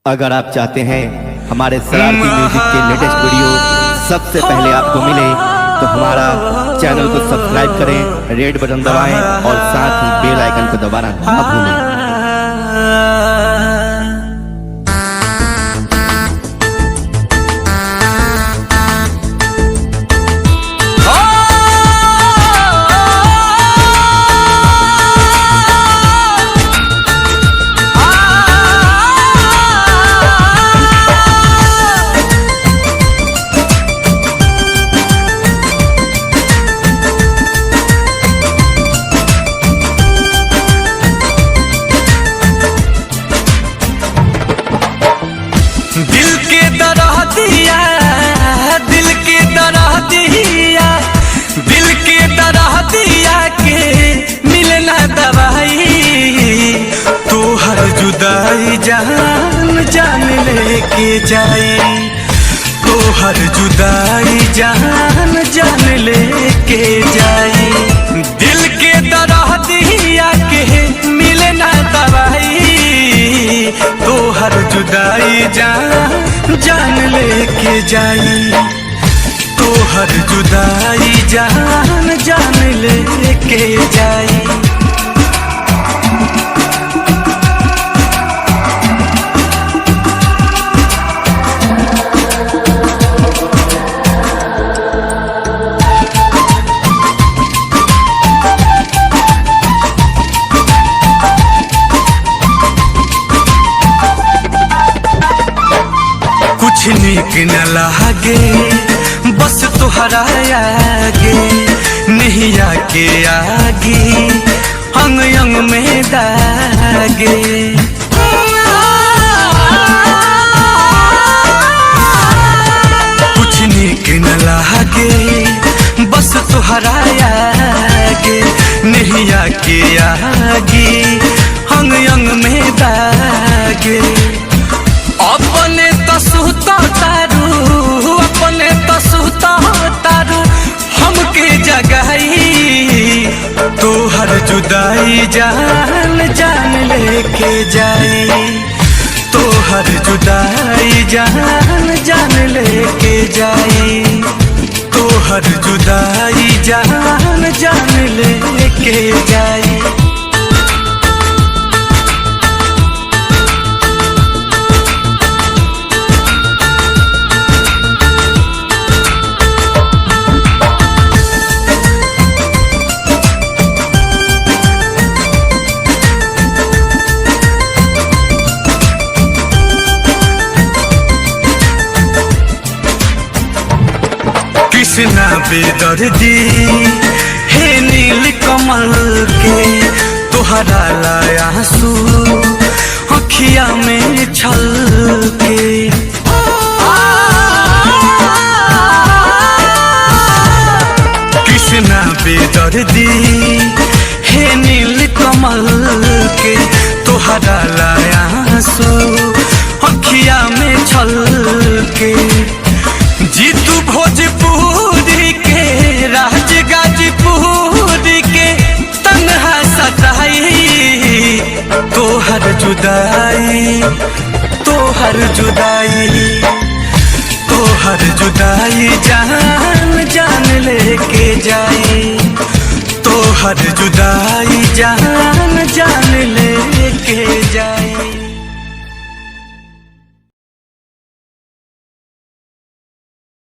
अगर आप चाहते हैं हमारे शरारती म्यूजिक के लेटेस्ट वीडियो सबसे पहले आपको मिले तो हमारा चैनल को सब्सक्राइब करें, रेड बटन दबाएं और साथ ही बेल आइकन को दबाना ना भूलें। दिल के दरह दिया, दिल के दरह दिया, दिल के दरह दिया के मिलना दवाई। तो हर जुदाई जान जान लेके जाए, तो हर जुदाई जान जान लेके जाए। दिल के दरह दिया के मिलना दवाई, तो हर जुदाई जान जान लेके जाई, तो हर जुदाई जान जान लेके जाई। कुछ नीक न लागे बस तुहरा आगे, नैया के आगे अंग अंग में दागे। कुछ नीक न लागे बस तुहरा आगे, नैया के आगे अंग अंग में दागे। अपने तसुता तारू, अपने तसुता तारू हमके जगाई। तो हर जुदाई जान जान लेके जाए, तो हर जुदाई जान जान लेके जाए, तो हर जुदाई जान जान लेके जाए। कृष्णा बेदर्दी हे नील कमल के, तोहरा लाया आंसू अखिया में छलके। कृष्णा बेदर्दी हे नील कमल के, तोहरा लाया आंसू अखिया में छलके। जीतू भोजपुरी के राज गाजीपुरी के तन्हा सताई। तो हर जुदाई, तो हर जुदाई, तो हर जुदाई जान जान लेके जाए, तो हर जुदाई जान जान लेके जाए।